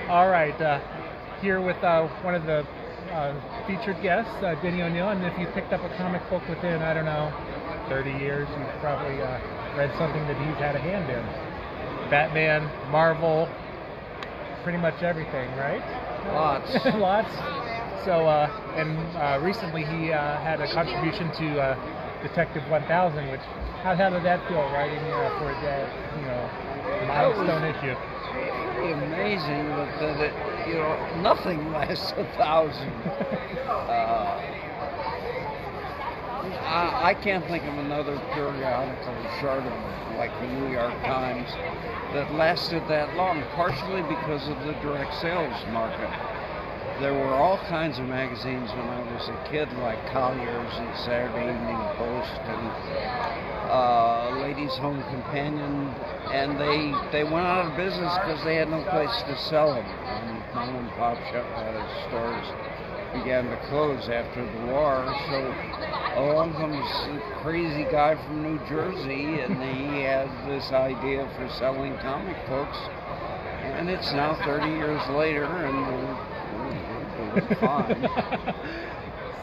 All right, here with one of the featured guests, Denny O'Neill, and if you picked up a comic book within, I don't know, 30 years, you've probably read something that he's had a hand in. Batman, Marvel, pretty much everything, right? Lots. Lots. So, recently he had a contribution to Detective 1000, which, how did that feel, writing for that, milestone issue? Pretty amazing that it, nothing lasts 1,000. I can't think of another periodical short of like the New York Times that lasted that long, partially because of the direct sales market. There were all kinds of magazines when I was a kid, like Collier's and Saturday Evening Post and Ladies' Home Companion, and they went out of business because they had no place to sell them. Mom and pop stores began to close after the war, so along comes a crazy guy from New Jersey, and he has this idea for selling comic books, and it's now 30 years later, and we're fine.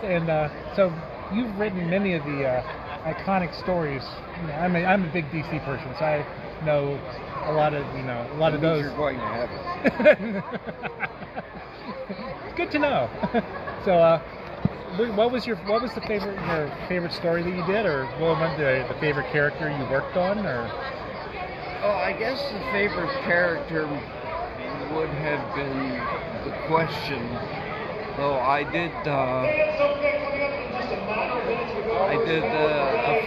And so you've written many of the iconic stories. I'm a big DC person, so I know a lot of those. You're going to heaven. Good to know. So, what was your favorite story that you did, or what was the favorite character you worked on, or? Oh, I guess the favorite character would have been the Question. Though I did a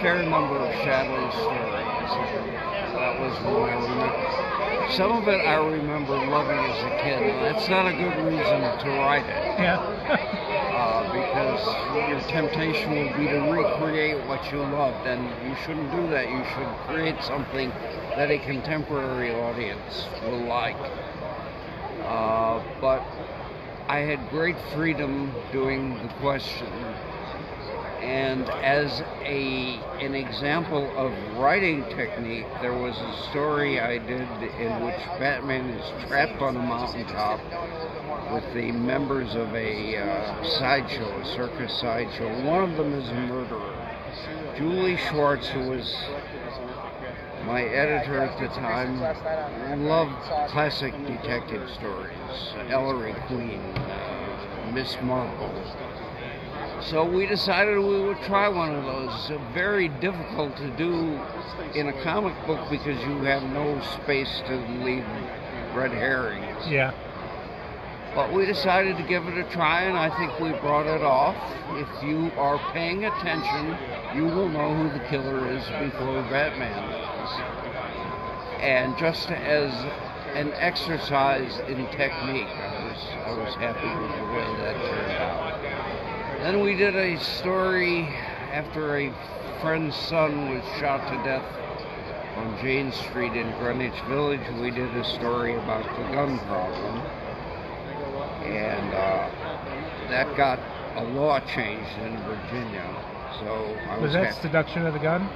fair number of Shadow stories. That was one I remember. Some of it I remember loving as a kid. That's not a good reason to write it. Yeah. Because your temptation will be to recreate what you loved, and you shouldn't do that. You should create something that a contemporary audience will like. But I had great freedom doing the Question, and as an example of writing technique, there was a story I did in which Batman is trapped on a mountaintop with the members of a sideshow, a circus sideshow. One of them is a murderer. Julie Schwartz, who was my editor at the time, loved classic detective stories, Ellery Queen, Miss Marple. So we decided we would try one of those. Very difficult to do in a comic book because you have no space to leave red herrings. Yeah. But we decided to give it a try, and I think we brought it off. If you are paying attention, you will know who the killer is before Batman does. And just as an exercise in technique, I was happy with the way that turned out. Then we did a story after a friend's son was shot to death on Jane Street in Greenwich Village. We did a story about the gun problem. And that got a law changed in Virginia. So I was that happy. Seduction of the Gun?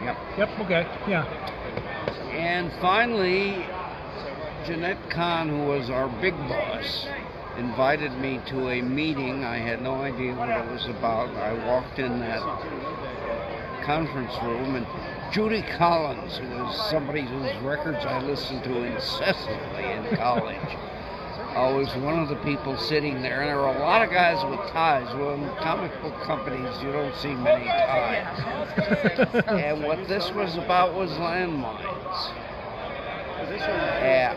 Yep. Yep, okay, yeah. And finally, Jeanette Kahn, who was our big boss, invited me to a meeting. I had no idea what it was about. I walked in that conference room, and Judy Collins, who was somebody whose records I listened to incessantly in college, was one of the people sitting there, and there were a lot of guys with ties. Well, in comic book companies, you don't see many ties. And what this was about was landmines.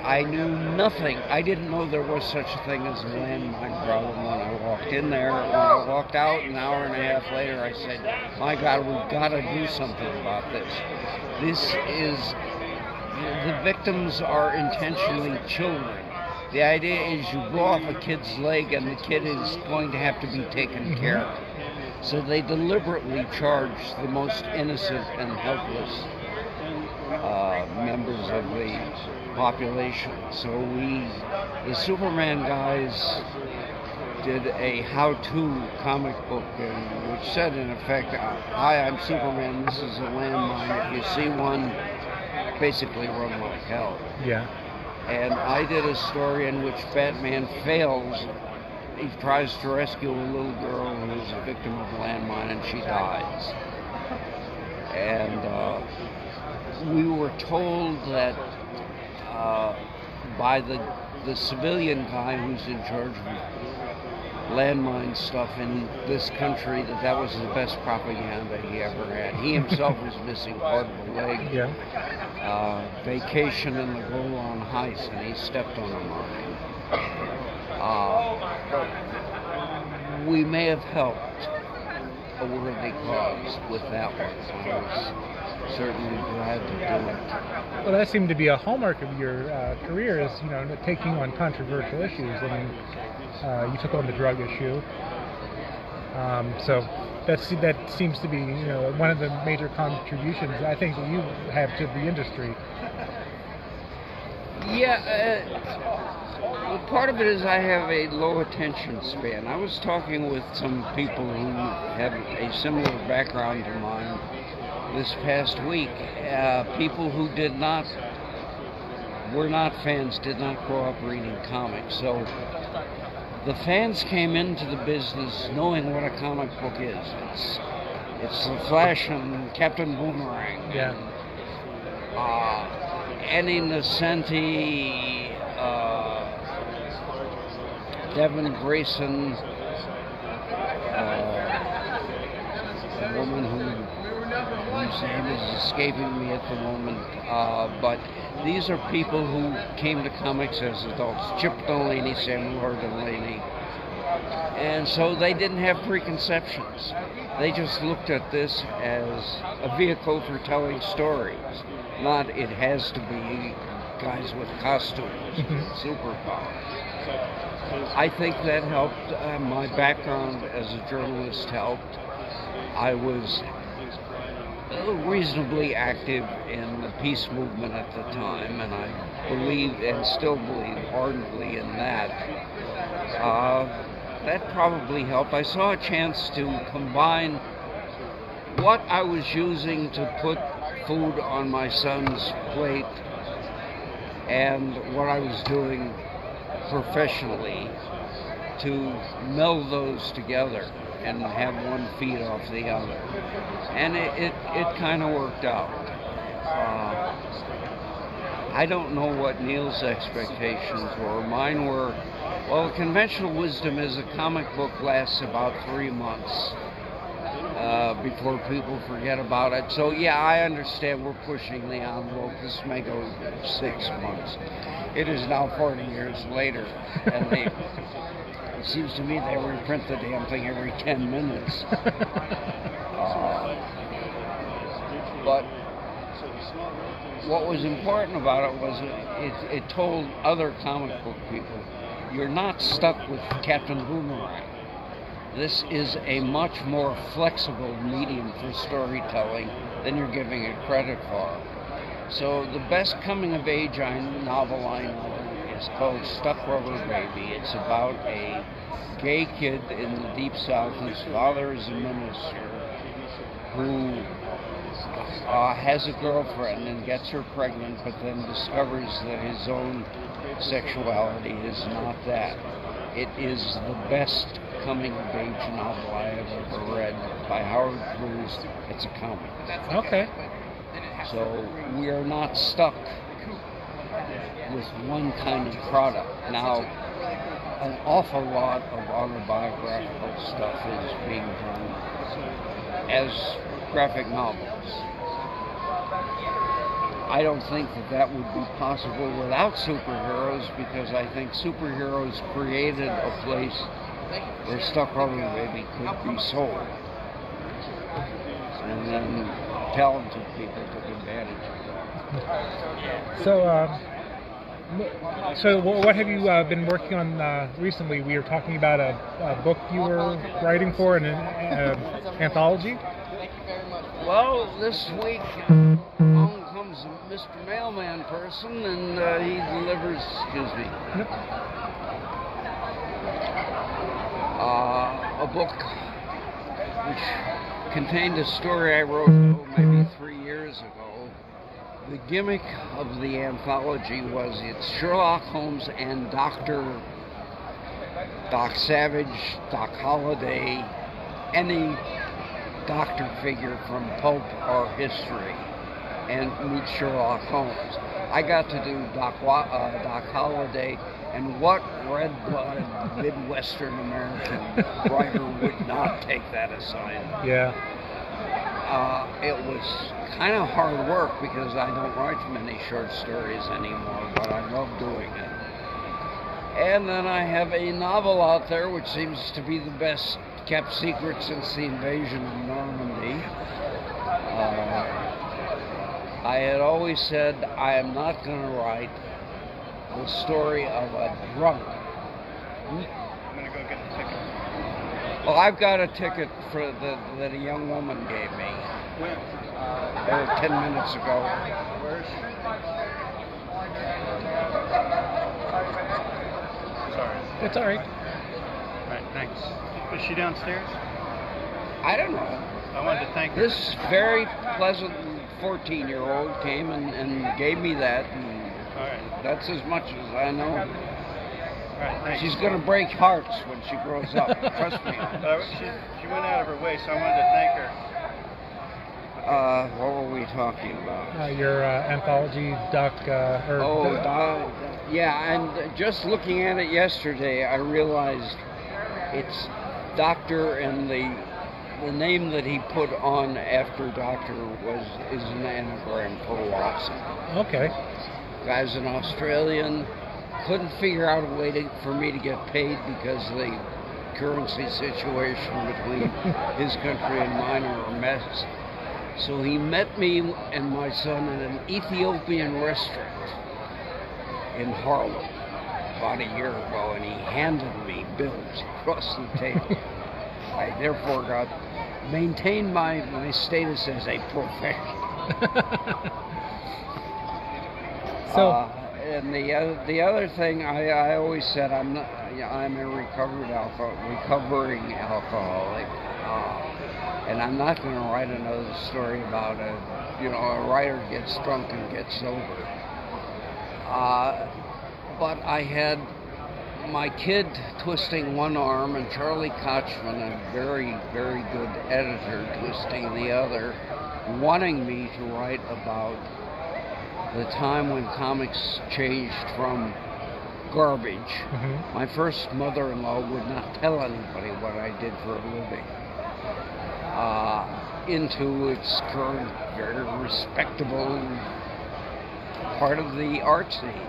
I knew nothing. I didn't know there was such a thing as a landmine problem when I walked in there. When I walked out an hour and a half later, I said, my God, we've got to do something about this. The victims are intentionally children. The idea is you blow off a kid's leg and the kid is going to have to be taken care of. So they deliberately charge the most innocent and helpless members of the population. So the Superman guys did a how-to comic book which said, in effect, hi, I'm Superman, this is a landmine. If you see one, basically run like hell. Yeah. And I did a story in which Batman fails. He tries to rescue a little girl who is a victim of a landmine, and she dies. And we were told that by the civilian guy who's in charge of landmine stuff in this country, that was the best propaganda he ever had. He himself was missing part of a leg. Yeah. Vacation in the Golan Heights, and he stepped on a mine. We may have helped a worthy cause with that one. I was certainly glad to do it. Well, that seemed to be a hallmark of your career, is taking on controversial issues. I mean, you took on the drug issue, so that seems to be one of the major contributions I think that you have to the industry. Yeah, well, part of it is I have a low attention span. I was talking with some people who have a similar background to mine this past week. People who were not fans, did not grow up reading comics. So the fans came into the business knowing what a comic book is. It's the Flash and Captain Boomerang. Yeah. Annie Nocenti, Devin Grayson, a woman whose name is escaping me at the moment, but these are people who came to comics as adults. Chip Delaney, Samuel Hart Delaney. And so they didn't have preconceptions. They just looked at this as a vehicle for telling stories. Not it has to be guys with costumes, superpowers. I think that helped. My background as a journalist helped. I was reasonably active in the peace movement at the time, and I believed and still believe ardently in that. That probably helped. I saw a chance to combine what I was using to put food on my son's plate and what I was doing professionally, to meld those together and have one feed off the other. And it kind of worked out. I don't know what Neil's expectations were. Mine were, well, conventional wisdom is a comic book lasts about 3 months before people forget about it. So yeah, I understand we're pushing the envelope. This may go 6 months. It is now 40 years later, and it seems to me they reprint the damn thing every 10 minutes. But what was important about it was it told other comic book people, you're not stuck with Captain Boomerang. This is a much more flexible medium for storytelling than you're giving it credit for. So the best coming-of-age novel I know is called Stuck Rubber Baby. It's about a gay kid in the Deep South whose father is a minister who has a girlfriend and gets her pregnant, but then discovers that his own sexuality is not that. It is the best coming-of-age novel I have ever read by Howard Cruz. It's a comic. Okay. So we are not stuck with one kind of product. Now, an awful lot of autobiographical stuff is being done as graphic novels. I don't think that would be possible without superheroes, because I think superheroes created a place where Stuck Rubber Baby could be sold. And then talented people took advantage of it. So what have you been working on recently? We were talking about a book you were writing for, an anthology. Well, this week along comes Mr. Mailman person, and he delivers, Yep. A book which contained a story I wrote maybe 3 years ago The gimmick of the anthology was it's Sherlock Holmes and Doc Savage, Doc Holliday, any doctor figure from pulp or history, and meet Sherlock Holmes. I got to do Doc Holliday, and what red-blooded Midwestern American writer would not take that assignment? Yeah. It was kind of hard work because I don't write many short stories anymore, but I love doing it. And then I have a novel out there which seems to be the best kept secret since the invasion of Normandy. I had always said I am not going to write the story of a drunk. I'm going to go get the ticket. Well, I've got a ticket for that a young woman gave me. When? 10 minutes ago. Where is she? Sorry. It's all right. All right, thanks. Is she downstairs? I don't know. I wanted to thank her. This very pleasant 14-year-old came and gave me that, and All right. that's as much as I know. All right, thanks. She's going to break hearts when she grows up. Trust me. But she went out of her way, so I wanted to thank her. What were we talking about? Your anthology, Doc. Yeah, and just looking at it yesterday, I realized it's Doctor, and the name that he put on after Doctor is an anagram for Watson. Okay. Guy's an Australian. Couldn't figure out a way for me to get paid because the currency situation between his country and mine are a mess. So he met me and my son at an Ethiopian restaurant in Harlem about a year ago, and he handed me bills across the table. I therefore maintained my status as a professional. So. And the other thing I always said, I'm a recovering alcoholic, and I'm not going to write another story about a writer gets drunk and gets sober. But I had my kid twisting one arm and Charlie Kochman, a very, very good editor, twisting the other, wanting me to write about the time when comics changed from garbage. Mm-hmm. My first mother-in-law would not tell anybody what I did for a living, into its current very respectable part of the art scene.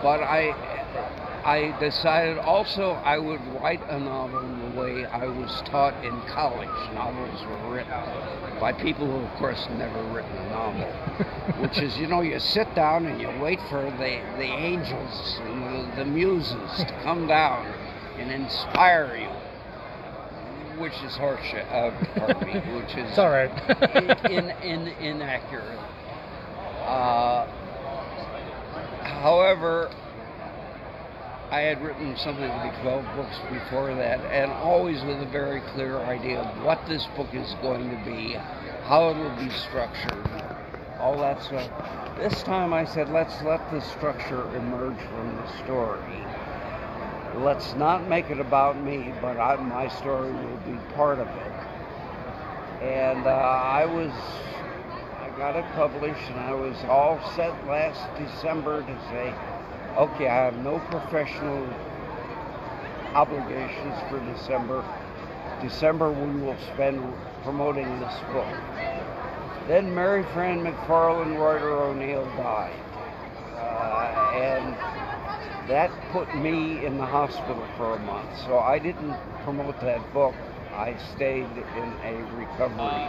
But I decided also I would write a novel the way I was taught in college. Novels were written by people who, of course, never written a novel, which is, you sit down and you wait for the angels and the muses to come down and inspire you, which is horseshit. Pardon me, which is it's all right. inaccurate. However, I had written something like 12 books before that, and always with a very clear idea of what this book is going to be, how it will be structured, all that stuff. This time I said, let's let the structure emerge from the story. Let's not make it about me, but my story will be part of it. And I got it published, and I was all set last December to say, okay, I have no professional obligations for December. December we will spend promoting this book. Then Mary Fran McFarlane Reuter O'Neill died. And that put me in the hospital for a month. So I didn't promote that book. I stayed in a recovery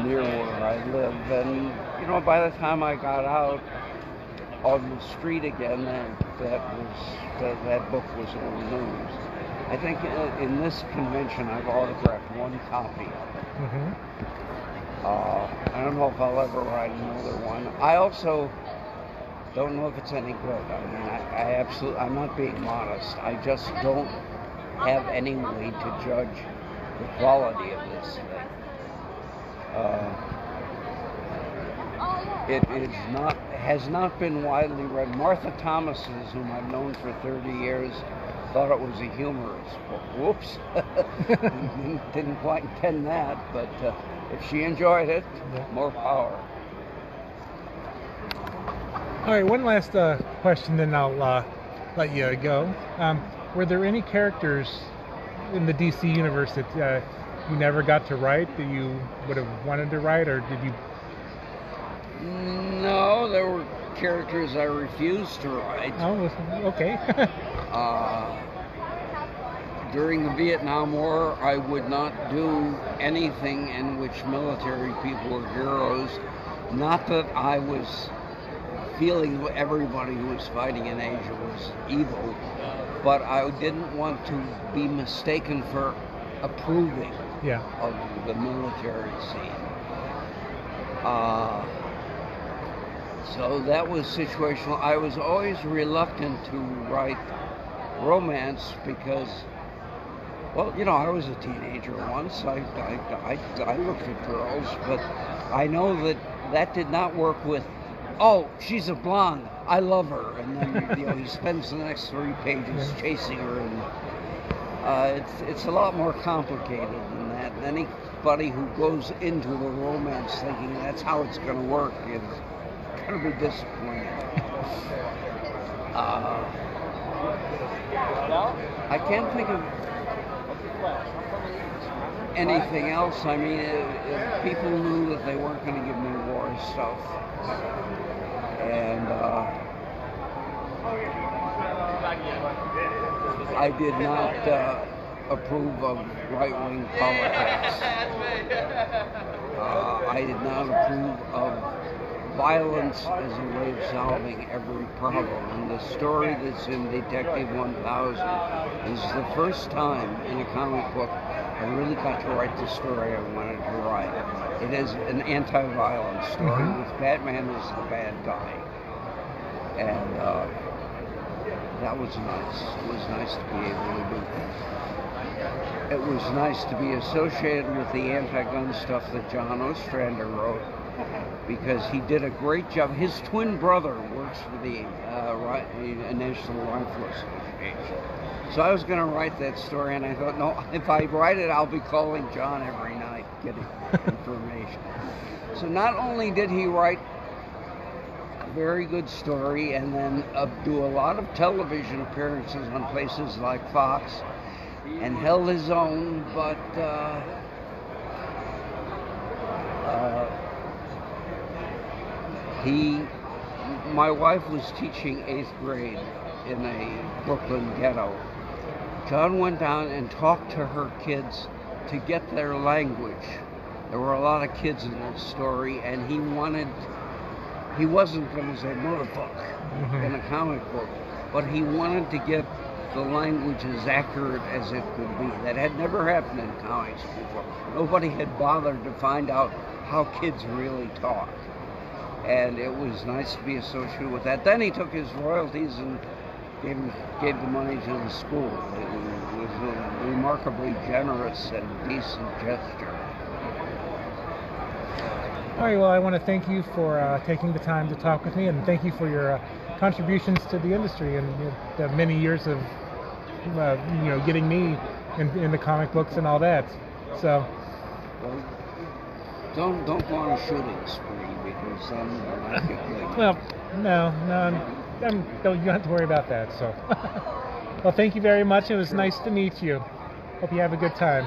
near where I live. And, by the time I got out on the street again, that book was old news. I think in this convention I've autographed one copy of it. Mm-hmm. I don't know if I'll ever write another one. I also don't know if it's any good. I mean, I'm not being modest. I just don't have any way to judge the quality of this thing. It is not has not been widely read. Martha Thomas's, whom I've known for 30 years, thought it was a humorous book. Whoops, didn't quite intend that, but if she enjoyed it, more power. All right, one last question, then I'll let you go. Were there any characters in the DC universe that you never got to write that you would have wanted to write, or did you? No, there were characters I refused to write. Oh, okay. During the Vietnam War, I would not do anything in which military people were heroes. Not that I was feeling everybody who was fighting in Asia was evil, but I didn't want to be mistaken for approving of the military scene. So that was situational. I was always reluctant to write romance because, well, you know, I was a teenager once. I looked at girls, but I know that did not work with, oh, she's a blonde, I love her, and then you know he spends the next 3 pages chasing her, and it's a lot more complicated than that. And anybody who goes into the romance thinking that's how it's going to work is going to be disappointed. I can't think of anything else. I mean, if people knew that they weren't going to give me war stuff, and I did not approve of right-wing politics. I did not approve of violence as a way of solving every problem. And the story that's in Detective 1000 is the first time in a comic book I really got to write the story I wanted to write. It is an anti-violence story with Batman as the bad guy. And that was nice. It was nice to be able to do that. It was nice to be associated with the anti-gun stuff that John Ostrander wrote, because he did a great job. His twin brother works for the National Rifle Association. So I was going to write that story, and I thought, no, if I write it, I'll be calling John every night, getting information. So not only did he write a very good story and then do a lot of television appearances on places like Fox and held his own, but my wife was teaching 8th grade in a Brooklyn ghetto. John went down and talked to her kids to get their language. There were a lot of kids in that story, and he wasn't going to say motherfucker in a comic book, but he wanted to get the language as accurate as it could be. That had never happened in comics before. Nobody had bothered to find out how kids really talk. And it was nice to be associated with that. Then he took his royalties and gave the money to the school. It was a remarkably generous and decent gesture. All right, well, I want to thank you for taking the time to talk with me, and thank you for your contributions to the industry and the many years of getting me in the comic books and all that. So, well, don't go on a shooting spree, because then I get late. Well, no, you don't have to worry about that. So, well, thank you very much. It was nice to meet you. Hope you have a good time.